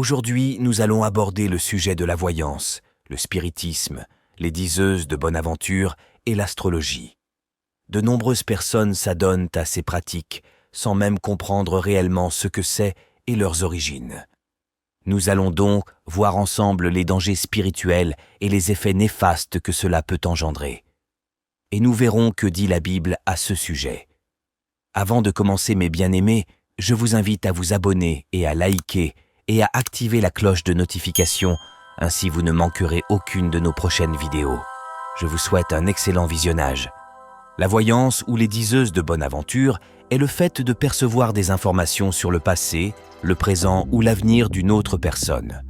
Aujourd'hui, nous allons aborder le sujet de la voyance, le spiritisme, les diseuses de bonne aventure et l'astrologie. De nombreuses personnes s'adonnent à ces pratiques sans même comprendre réellement ce que c'est et leurs origines. Nous allons donc voir ensemble les dangers spirituels et les effets néfastes que cela peut engendrer. Et nous verrons que dit la Bible à ce sujet. Avant de commencer mes bien-aimés, je vous invite à vous abonner et à liker et à activer la cloche de notification, ainsi vous ne manquerez aucune de nos prochaines vidéos. Je vous souhaite un excellent visionnage. La voyance ou les diseuses de bonne aventure est le fait de percevoir des informations sur le passé, le présent ou l'avenir d'une autre personne.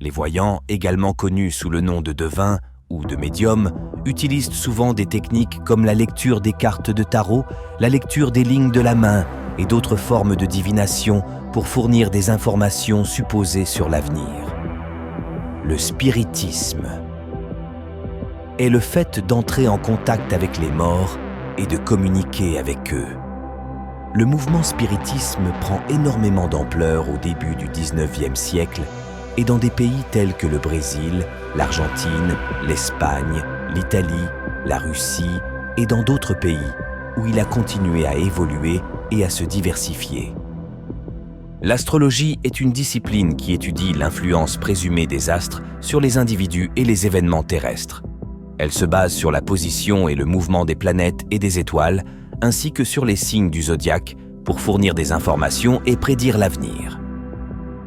Les voyants, également connus sous le nom de devins ou de médiums, utilisent souvent des techniques comme la lecture des cartes de tarot, la lecture des lignes de la main et d'autres formes de divination pour fournir des informations supposées sur l'avenir. Le spiritisme est le fait d'entrer en contact avec les morts et de communiquer avec eux. Le mouvement spiritisme prend énormément d'ampleur au début du XIXe siècle et dans des pays tels que le Brésil, l'Argentine, l'Espagne, l'Italie, la Russie et dans d'autres pays où il a continué à évoluer et à se diversifier. L'astrologie est une discipline qui étudie l'influence présumée des astres sur les individus et les événements terrestres. Elle se base sur la position et le mouvement des planètes et des étoiles, ainsi que sur les signes du zodiaque pour fournir des informations et prédire l'avenir.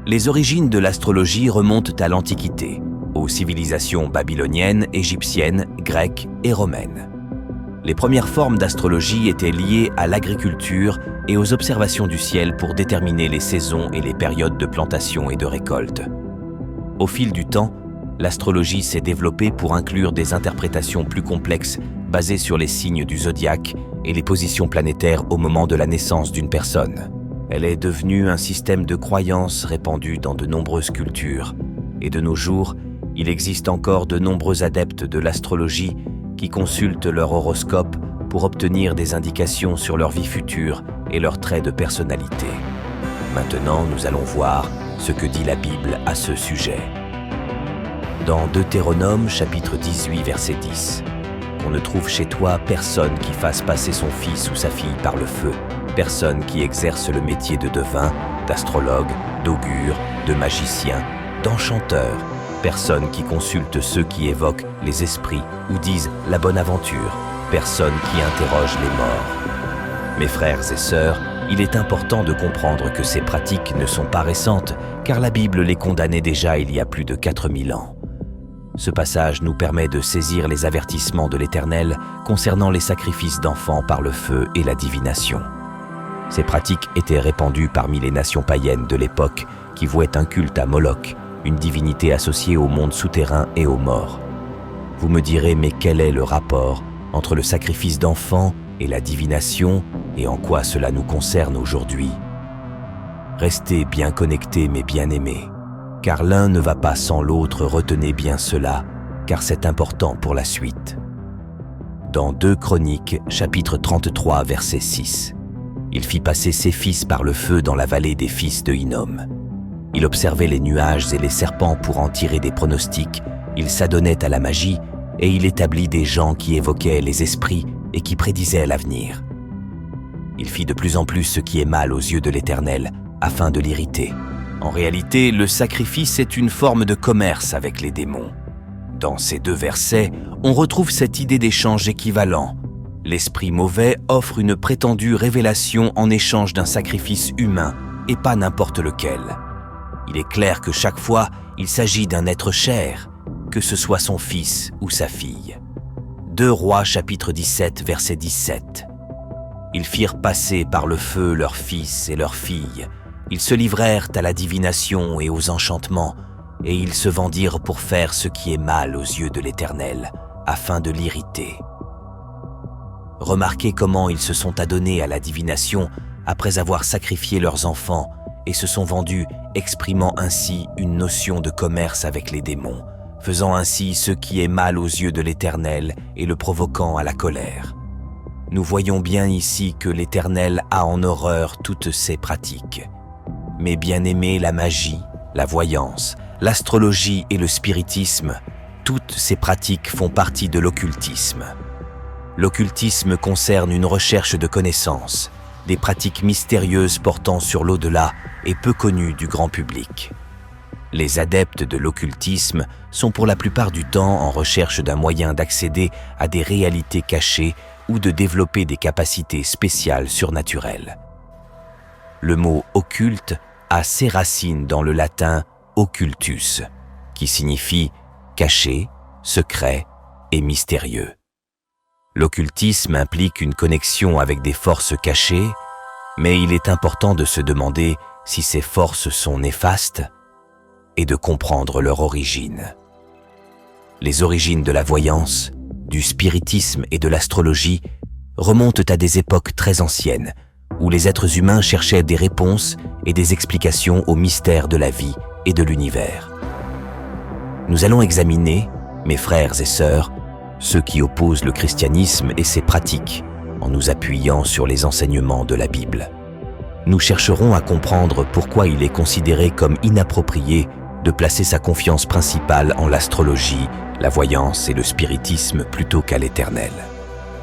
Les origines de l'astrologie remontent à l'Antiquité, aux civilisations babyloniennes, égyptiennes, grecques et romaines. Les premières formes d'astrologie étaient liées à l'agriculture et aux observations du ciel pour déterminer les saisons et les périodes de plantation et de récolte. Au fil du temps, l'astrologie s'est développée pour inclure des interprétations plus complexes basées sur les signes du zodiaque et les positions planétaires au moment de la naissance d'une personne. Elle est devenue un système de croyances répandu dans de nombreuses cultures. Et de nos jours, il existe encore de nombreux adeptes de l'astrologie qui consultent leur horoscope pour obtenir des indications sur leur vie future et leurs traits de personnalité. Maintenant, nous allons voir ce que dit la Bible à ce sujet. Dans Deutéronome, chapitre 18, verset 10, « On ne trouve chez toi personne qui fasse passer son fils ou sa fille par le feu, personne qui exerce le métier de devin, d'astrologue, d'augure, de magicien, d'enchanteur, personne qui consulte ceux qui évoquent les esprits ou disent la bonne aventure, personne qui interroge les morts. » Mes frères et sœurs, il est important de comprendre que ces pratiques ne sont pas récentes, car la Bible les condamnait déjà il y a plus de 4000 ans. Ce passage nous permet de saisir les avertissements de l'Éternel concernant les sacrifices d'enfants par le feu et la divination. Ces pratiques étaient répandues parmi les nations païennes de l'époque qui vouaient un culte à Moloch, une divinité associée au monde souterrain et aux morts. Vous me direz, mais quel est le rapport entre le sacrifice d'enfants et la divination et en quoi cela nous concerne aujourd'hui? Restez bien connectés, mes bien-aimés, car l'un ne va pas sans l'autre, retenez bien cela, car c'est important pour la suite. Dans 2 Chroniques, chapitre 33, verset 6, « Il fit passer ses fils par le feu dans la vallée des fils de Hinnom. Il observait les nuages et les serpents pour en tirer des pronostics, il s'adonnait à la magie et il établit des gens qui évoquaient les esprits et qui prédisaient l'avenir. Il fit de plus en plus ce qui est mal aux yeux de l'Éternel, afin de l'irriter. » En réalité, le sacrifice est une forme de commerce avec les démons. Dans ces 2 versets, on retrouve cette idée d'échange équivalent. L'esprit mauvais offre une prétendue révélation en échange d'un sacrifice humain, et pas n'importe lequel. Il est clair que chaque fois, il s'agit d'un être cher, que ce soit son fils ou sa fille. 2 Rois chapitre 17, verset 17. Ils firent passer par le feu leurs fils et leurs filles. Ils se livrèrent à la divination et aux enchantements, et ils se vendirent pour faire ce qui est mal aux yeux de l'Éternel, afin de l'irriter. Remarquez comment ils se sont adonnés à la divination après avoir sacrifié leurs enfants et se sont vendus, exprimant ainsi une notion de commerce avec les démons, faisant ainsi ce qui est mal aux yeux de l'Éternel et le provoquant à la colère. Nous voyons bien ici que l'Éternel a en horreur toutes ces pratiques. Mais bien aimé, la magie, la voyance, l'astrologie et le spiritisme, toutes ces pratiques font partie de l'occultisme. L'occultisme concerne une recherche de connaissances, des pratiques mystérieuses portant sur l'au-delà et peu connues du grand public. Les adeptes de l'occultisme sont pour la plupart du temps en recherche d'un moyen d'accéder à des réalités cachées ou de développer des capacités spéciales surnaturelles. Le mot « occulte » a ses racines dans le latin « occultus », qui signifie « caché », « secret » et « mystérieux ». L'occultisme implique une connexion avec des forces cachées, mais il est important de se demander si ces forces sont néfastes et de comprendre leur origine. Les origines de la voyance, du spiritisme et de l'astrologie remontent à des époques très anciennes, où les êtres humains cherchaient des réponses et des explications aux mystères de la vie et de l'univers. Nous allons examiner, mes frères et sœurs, ceux qui opposent le christianisme et ses pratiques, en nous appuyant sur les enseignements de la Bible. Nous chercherons à comprendre pourquoi il est considéré comme inapproprié de placer sa confiance principale en l'astrologie, la voyance et le spiritisme plutôt qu'à l'Éternel.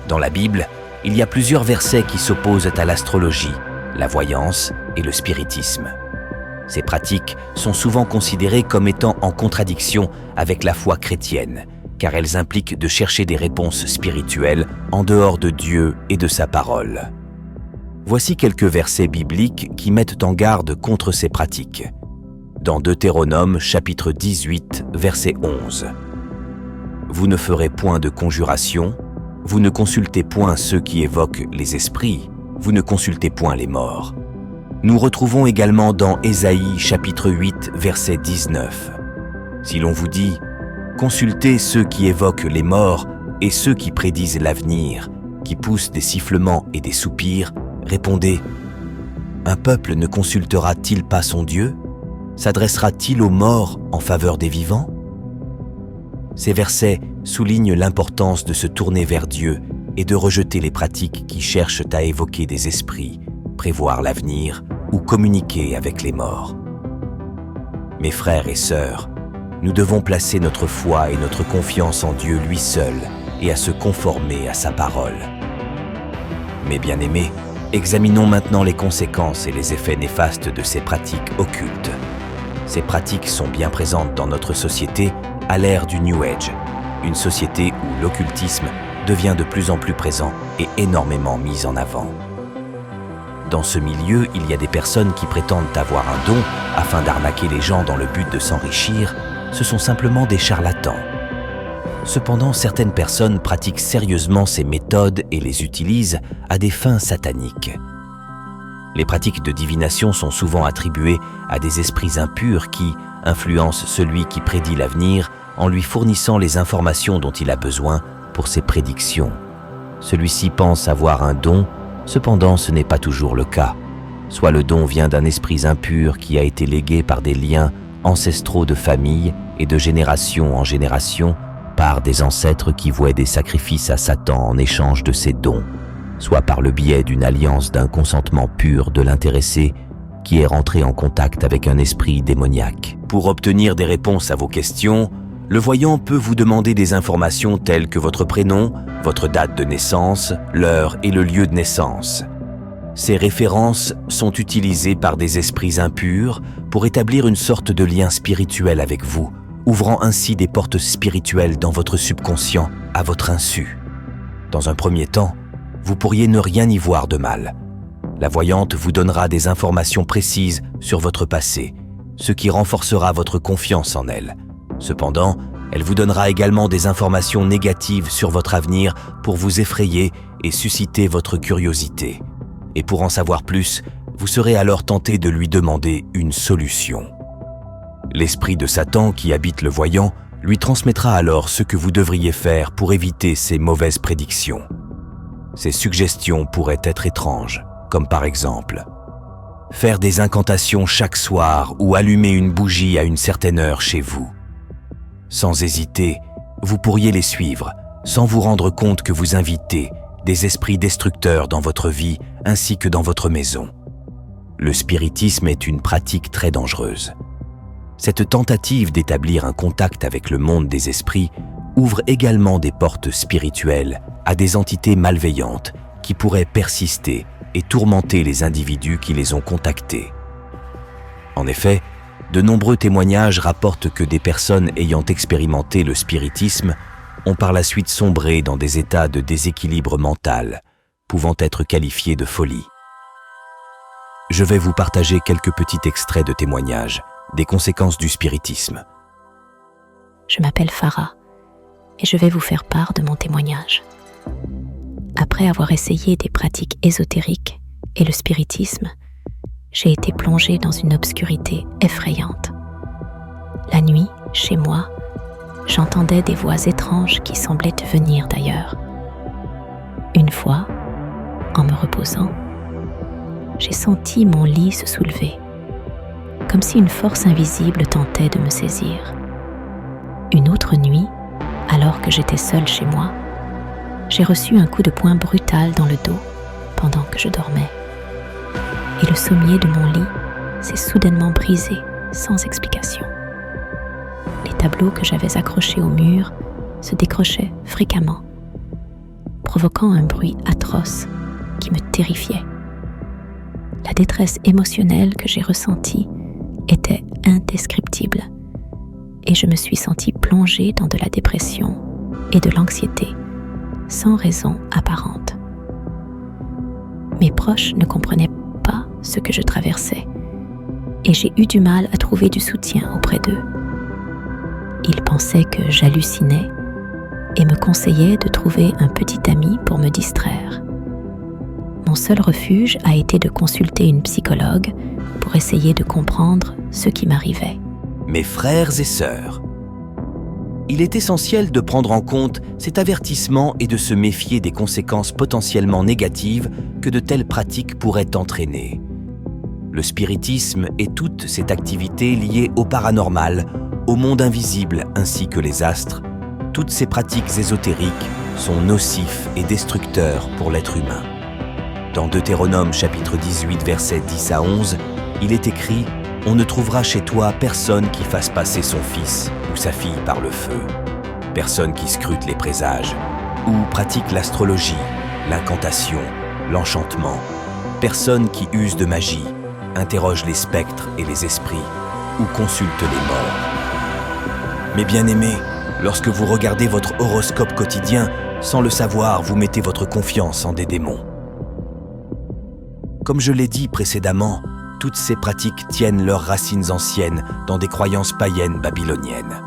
Dans la Bible, il y a plusieurs versets qui s'opposent à l'astrologie, la voyance et le spiritisme. Ces pratiques sont souvent considérées comme étant en contradiction avec la foi chrétienne, car elles impliquent de chercher des réponses spirituelles en dehors de Dieu et de sa parole. Voici quelques versets bibliques qui mettent en garde contre ces pratiques. Dans Deutéronome, chapitre 18, verset 11. « Vous ne ferez point de conjuration, vous ne consultez point ceux qui évoquent les esprits, vous ne consultez point les morts. » Nous retrouvons également dans Ésaïe, chapitre 8, verset 19. « Si l'on vous dit « Consultez ceux qui évoquent les morts et ceux qui prédisent l'avenir, qui poussent des sifflements et des soupirs, répondez « Un peuple ne consultera-t-il pas son Dieu ? S'adressera-t-il aux morts en faveur des vivants ?» Ces versets soulignent l'importance de se tourner vers Dieu et de rejeter les pratiques qui cherchent à évoquer des esprits, prévoir l'avenir ou communiquer avec les morts. Mes frères et sœurs, nous devons placer notre foi et notre confiance en Dieu lui seul et à se conformer à sa parole. Mes bien-aimés, examinons maintenant les conséquences et les effets néfastes de ces pratiques occultes. Ces pratiques sont bien présentes dans notre société à l'ère du New Age, une société où l'occultisme devient de plus en plus présent et énormément mis en avant. Dans ce milieu, il y a des personnes qui prétendent avoir un don afin d'arnaquer les gens dans le but de s'enrichir. Ce sont simplement des charlatans. Cependant, certaines personnes pratiquent sérieusement ces méthodes et les utilisent à des fins sataniques. Les pratiques de divination sont souvent attribuées à des esprits impurs qui influencent celui qui prédit l'avenir en lui fournissant les informations dont il a besoin pour ses prédictions. Celui-ci pense avoir un don, cependant ce n'est pas toujours le cas. Soit le don vient d'un esprit impur qui a été légué par des liens ancestraux de famille et de génération en génération par des ancêtres qui vouaient des sacrifices à Satan en échange de ses dons, soit par le biais d'une alliance d'un consentement pur de l'intéressé qui est rentré en contact avec un esprit démoniaque. Pour obtenir des réponses à vos questions, le voyant peut vous demander des informations telles que votre prénom, votre date de naissance, l'heure et le lieu de naissance. Ces références sont utilisées par des esprits impurs pour établir une sorte de lien spirituel avec vous, ouvrant ainsi des portes spirituelles dans votre subconscient à votre insu. Dans un premier temps, vous pourriez ne rien y voir de mal. La voyante vous donnera des informations précises sur votre passé, ce qui renforcera votre confiance en elle. Cependant, elle vous donnera également des informations négatives sur votre avenir pour vous effrayer et susciter votre curiosité. Et pour en savoir plus, vous serez alors tenté de lui demander une solution. L'esprit de Satan qui habite le voyant lui transmettra alors ce que vous devriez faire pour éviter ces mauvaises prédictions. Ces suggestions pourraient être étranges, comme par exemple faire des incantations chaque soir ou allumer une bougie à une certaine heure chez vous. Sans hésiter, vous pourriez les suivre, sans vous rendre compte que vous invitez des esprits destructeurs dans votre vie ainsi que dans votre maison. Le spiritisme est une pratique très dangereuse. Cette tentative d'établir un contact avec le monde des esprits ouvre également des portes spirituelles à des entités malveillantes qui pourraient persister et tourmenter les individus qui les ont contactés. En effet, de nombreux témoignages rapportent que des personnes ayant expérimenté le spiritisme ont par la suite sombré dans des états de déséquilibre mental, pouvant être qualifiés de folie. Je vais vous partager quelques petits extraits de témoignages des conséquences du spiritisme. Je m'appelle Farah et je vais vous faire part de mon témoignage. Après avoir essayé des pratiques ésotériques et le spiritisme, j'ai été plongée dans une obscurité effrayante. La nuit, chez moi, j'entendais des voix étranges qui semblaient venir d'ailleurs. Une fois, en me reposant, j'ai senti mon lit se soulever, comme si une force invisible tentait de me saisir. Une autre nuit, alors que j'étais seule chez moi, j'ai reçu un coup de poing brutal dans le dos pendant que je dormais. Et le sommier de mon lit s'est soudainement brisé sans explication. Les tableaux que j'avais accrochés au mur se décrochaient fréquemment, provoquant un bruit atroce qui me terrifiait. La détresse émotionnelle que j'ai ressentie était indescriptible et je me suis sentie plongée dans de la dépression et de l'anxiété sans raison apparente. Mes proches ne comprenaient pas ce que je traversais et j'ai eu du mal à trouver du soutien auprès d'eux. Ils pensaient que j'hallucinais et me conseillaient de trouver un petit ami pour me distraire. Mon seul refuge a été de consulter une psychologue pour essayer de comprendre ce qui m'arrivait. Mes frères et sœurs, il est essentiel de prendre en compte cet avertissement et de se méfier des conséquences potentiellement négatives que de telles pratiques pourraient entraîner. Le spiritisme et toute cette activité liée au paranormal, au monde invisible ainsi que les astres, toutes ces pratiques ésotériques sont nocifs et destructeurs pour l'être humain. Dans Deutéronome chapitre 18 versets 10 à 11, il est écrit « On ne trouvera chez toi personne qui fasse passer son fils ou sa fille par le feu, personne qui scrute les présages ou pratique l'astrologie, l'incantation, l'enchantement, personne qui use de magie, interroge les spectres et les esprits ou consulte les morts. Mes bien-aimés, lorsque vous regardez votre horoscope quotidien, sans le savoir, vous mettez votre confiance en des démons. Comme je l'ai dit précédemment, toutes ces pratiques tiennent leurs racines anciennes dans des croyances païennes babyloniennes.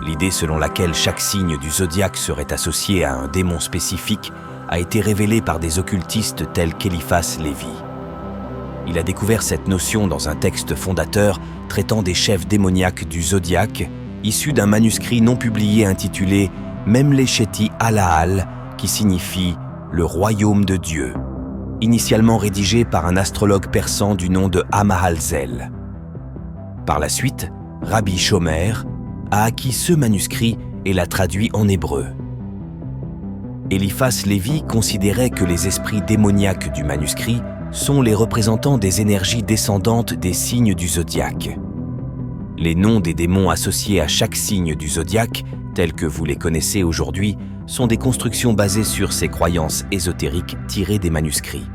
L'idée selon laquelle chaque signe du zodiaque serait associé à un démon spécifique a été révélée par des occultistes tels qu'Eliphas Lévi. Il a découvert cette notion dans un texte fondateur traitant des chefs démoniaques du zodiaque, issu d'un manuscrit non publié intitulé Memlecheti Alaal, qui signifie « le royaume de Dieu », initialement rédigé par un astrologue persan du nom de Amahalzel. Par la suite, Rabbi Shomer a acquis ce manuscrit et l'a traduit en hébreu. Eliphas Lévi considérait que les esprits démoniaques du manuscrit sont les représentants des énergies descendantes des signes du zodiaque. Les noms des démons associés à chaque signe du zodiaque, tels que vous les connaissez aujourd'hui, sont des constructions basées sur ces croyances ésotériques tirées des manuscrits.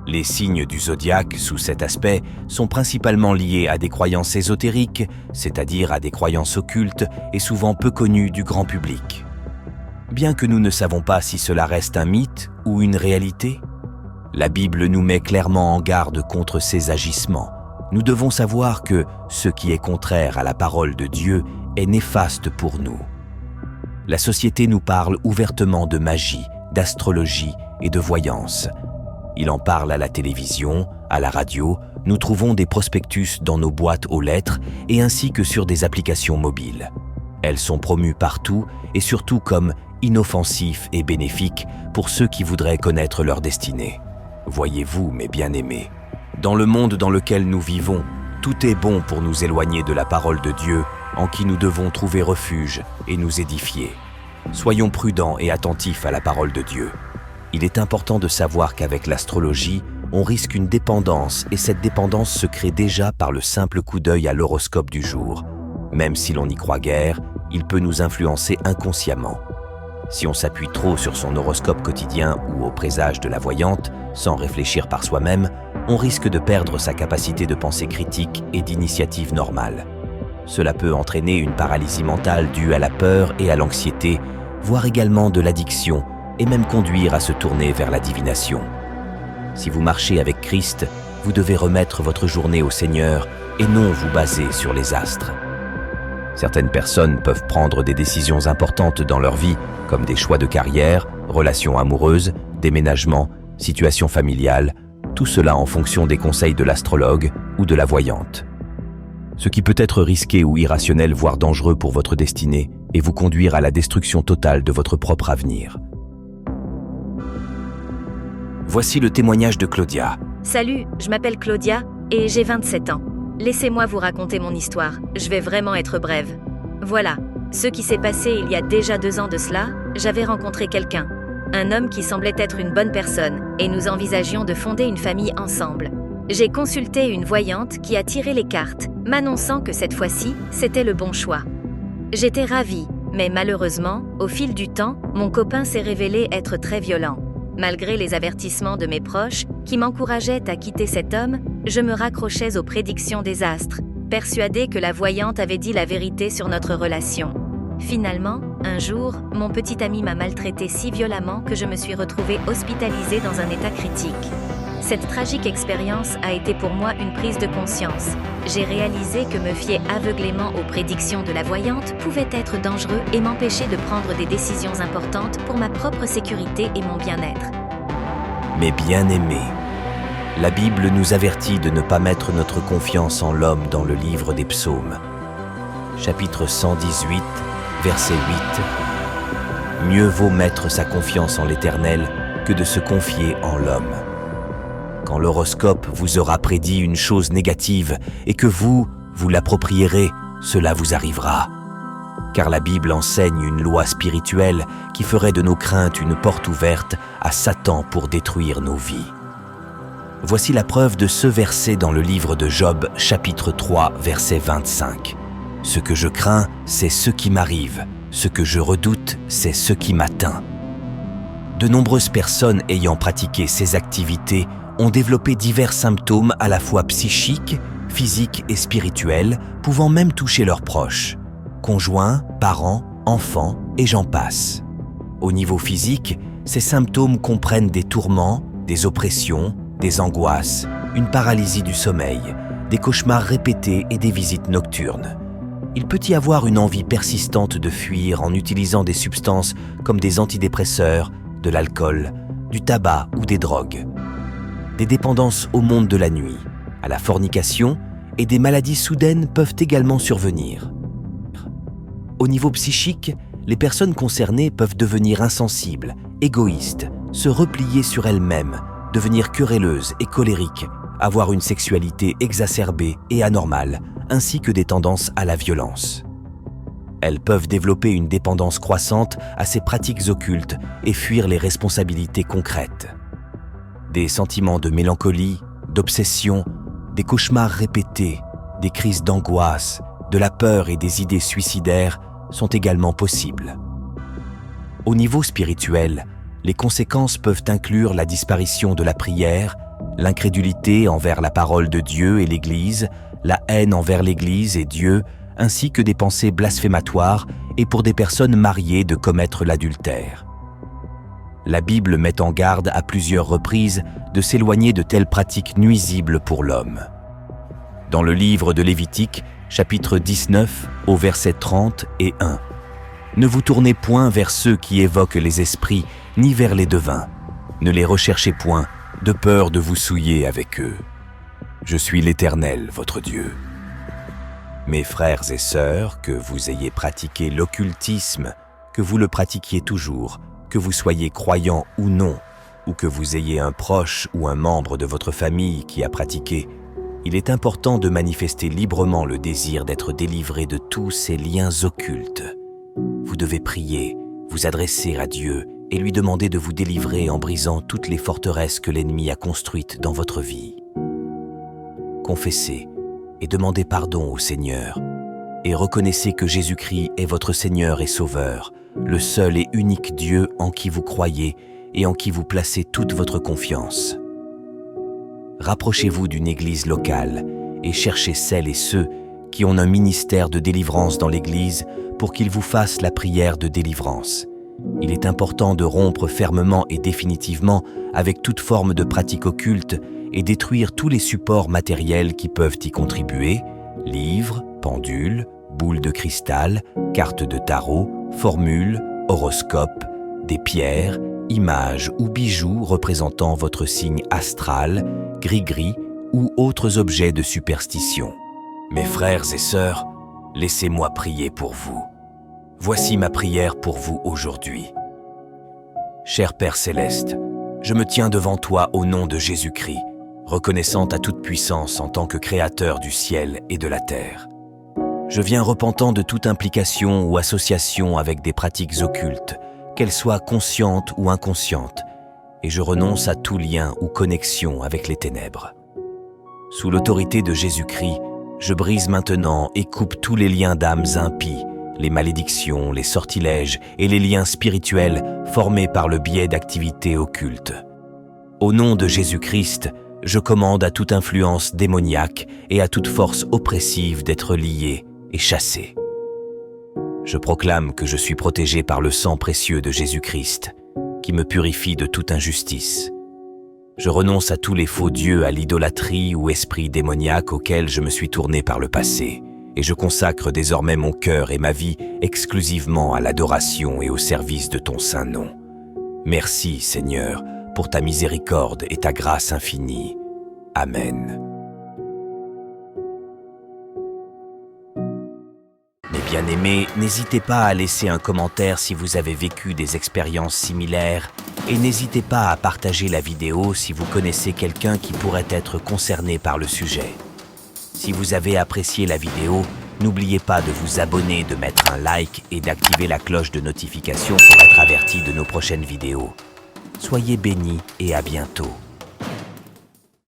Les signes du zodiaque, sous cet aspect, sont principalement liés à des croyances ésotériques, c'est-à-dire à des croyances occultes et souvent peu connues du grand public. Bien que nous ne savons pas si cela reste un mythe ou une réalité, la Bible nous met clairement en garde contre ces agissements. Nous devons savoir que ce qui est contraire à la parole de Dieu est néfaste pour nous. La société nous parle ouvertement de magie, d'astrologie et de voyance. Il en parle à la télévision, à la radio, nous trouvons des prospectus dans nos boîtes aux lettres et ainsi que sur des applications mobiles. Elles sont promues partout et surtout comme inoffensifs et bénéfiques pour ceux qui voudraient connaître leur destinée. Voyez-vous, mes bien-aimés, dans le monde dans lequel nous vivons, Tout est bon pour nous éloigner de la parole de Dieu, en qui nous devons trouver refuge et nous édifier. Soyons prudents et attentifs à la parole de Dieu. Il est important de savoir qu'avec l'astrologie, on risque une dépendance et cette dépendance se crée déjà par le simple coup d'œil à l'horoscope du jour. Même si l'on n'y croit guère, il peut nous influencer inconsciemment. Si on s'appuie trop sur son horoscope quotidien ou au présage de la voyante, sans réfléchir par soi-même, on risque de perdre sa capacité de pensée critique et d'initiative normale. Cela peut entraîner une paralysie mentale due à la peur et à l'anxiété, voire également de l'addiction, et même conduire à se tourner vers la divination. Si vous marchez avec Christ, vous devez remettre votre journée au Seigneur et non vous baser sur les astres. Certaines personnes peuvent prendre des décisions importantes dans leur vie, comme des choix de carrière, relations amoureuses, déménagement, situation familiale, tout cela en fonction des conseils de l'astrologue ou de la voyante. Ce qui peut être risqué ou irrationnel, voire dangereux pour votre destinée, et vous conduire à la destruction totale de votre propre avenir. Voici le témoignage de Claudia. Salut, je m'appelle Claudia et j'ai 27 ans. Laissez-moi vous raconter mon histoire, je vais vraiment être brève. Voilà, ce qui s'est passé il y a déjà 2 ans de cela, j'avais rencontré quelqu'un. Un homme qui semblait être une bonne personne, et nous envisagions de fonder une famille ensemble. J'ai consulté une voyante qui a tiré les cartes, m'annonçant que cette fois-ci, c'était le bon choix. J'étais ravie, mais malheureusement, au fil du temps, mon copain s'est révélé être très violent. Malgré les avertissements de mes proches, qui m'encourageaient à quitter cet homme, je me raccrochais aux prédictions des astres, persuadée que la voyante avait dit la vérité sur notre relation. Finalement, un jour, mon petit ami m'a maltraitée si violemment que je me suis retrouvée hospitalisée dans un état critique. Cette tragique expérience a été pour moi une prise de conscience. J'ai réalisé que me fier aveuglément aux prédictions de la voyante pouvait être dangereux et m'empêcher de prendre des décisions importantes pour ma propre sécurité et mon bien-être. Mais bien-aimés, la Bible nous avertit de ne pas mettre notre confiance en l'homme dans le livre des psaumes. Chapitre 118, verset 8. Mieux vaut mettre sa confiance en l'Éternel que de se confier en l'homme. Quand l'horoscope vous aura prédit une chose négative et que vous l'approprierez, cela vous arrivera. Car la Bible enseigne une loi spirituelle qui ferait de nos craintes une porte ouverte à Satan pour détruire nos vies. Voici la preuve de ce verset dans le livre de Job, chapitre 3, verset 25. « Ce que je crains, c'est ce qui m'arrive. Ce que je redoute, c'est ce qui m'atteint. » De nombreuses personnes ayant pratiqué ces activités ont développé divers symptômes à la fois psychiques, physiques et spirituels, pouvant même toucher leurs proches, conjoints, parents, enfants et j'en passe. Au niveau physique, ces symptômes comprennent des tourments, des oppressions, des angoisses, une paralysie du sommeil, des cauchemars répétés et des visites nocturnes. Il peut y avoir une envie persistante de fuir en utilisant des substances comme des antidépresseurs, de l'alcool, du tabac ou des drogues. Des dépendances au monde de la nuit, à la fornication et des maladies soudaines peuvent également survenir. Au niveau psychique, les personnes concernées peuvent devenir insensibles, égoïstes, se replier sur elles-mêmes, devenir querelleuses et colériques, avoir une sexualité exacerbée et anormale, ainsi que des tendances à la violence. Elles peuvent développer une dépendance croissante à ces pratiques occultes et fuir les responsabilités concrètes. Des sentiments de mélancolie, d'obsession, des cauchemars répétés, des crises d'angoisse, de la peur et des idées suicidaires sont également possibles. Au niveau spirituel, les conséquences peuvent inclure la disparition de la prière, l'incrédulité envers la parole de Dieu et l'Église, la haine envers l'Église et Dieu, ainsi que des pensées blasphématoires et pour des personnes mariées de commettre l'adultère. La Bible met en garde à plusieurs reprises de s'éloigner de telles pratiques nuisibles pour l'homme. Dans le livre de Lévitique, chapitre 19, au verset 30 et 1. « Ne vous tournez point vers ceux qui évoquent les esprits, ni vers les devins. Ne les recherchez point, de peur de vous souiller avec eux. Je suis l'Éternel, votre Dieu. » Mes frères et sœurs, que vous ayez pratiqué l'occultisme, que vous le pratiquiez toujours, que vous soyez croyant ou non, ou que vous ayez un proche ou un membre de votre famille qui a pratiqué, Il est important de manifester librement le désir d'être délivré de tous ces liens occultes. Vous devez prier, vous adresser à Dieu et lui demander de vous délivrer en brisant toutes les forteresses que l'ennemi a construites dans votre vie. Confessez et demandez pardon au Seigneur et reconnaissez que Jésus-Christ est votre Seigneur et Sauveur, le seul et unique Dieu en qui vous croyez et en qui vous placez toute votre confiance. Rapprochez-vous d'une église locale et cherchez celles et ceux qui ont un ministère de délivrance dans l'église pour qu'ils vous fassent la prière de délivrance. Il est important de rompre fermement et définitivement avec toute forme de pratique occulte et détruire tous les supports matériels qui peuvent y contribuer, livres, pendules, boules de cristal, cartes de tarot, formules, horoscopes, des pierres, images ou bijoux représentant votre signe astral, gris-gris ou autres objets de superstition. Mes frères et sœurs, laissez-moi prier pour vous. Voici ma prière pour vous aujourd'hui. Cher Père Céleste, je me tiens devant toi au nom de Jésus-Christ, reconnaissant ta toute-puissance en tant que créateur du ciel et de la terre. Je viens repentant de toute implication ou association avec des pratiques occultes, qu'elles soient conscientes ou inconscientes, et je renonce à tout lien ou connexion avec les ténèbres. Sous l'autorité de Jésus-Christ, je brise maintenant et coupe tous les liens d'âmes impies, les malédictions, les sortilèges et les liens spirituels formés par le biais d'activités occultes. Au nom de Jésus-Christ, je commande à toute influence démoniaque et à toute force oppressive d'être liée et chassée. Je proclame que je suis protégé par le sang précieux de Jésus-Christ, qui me purifie de toute injustice. Je renonce à tous les faux dieux, à l'idolâtrie ou esprits démoniaques auxquels je me suis tourné par le passé, et je consacre désormais mon cœur et ma vie exclusivement à l'adoration et au service de ton saint nom. Merci, Seigneur, pour ta miséricorde et ta grâce infinie. Amen. Mes bien-aimés, n'hésitez pas à laisser un commentaire si vous avez vécu des expériences similaires et n'hésitez pas à partager la vidéo si vous connaissez quelqu'un qui pourrait être concerné par le sujet. Si vous avez apprécié la vidéo, n'oubliez pas de vous abonner, de mettre un like et d'activer la cloche de notification pour être averti de nos prochaines vidéos. Soyez bénis et à bientôt.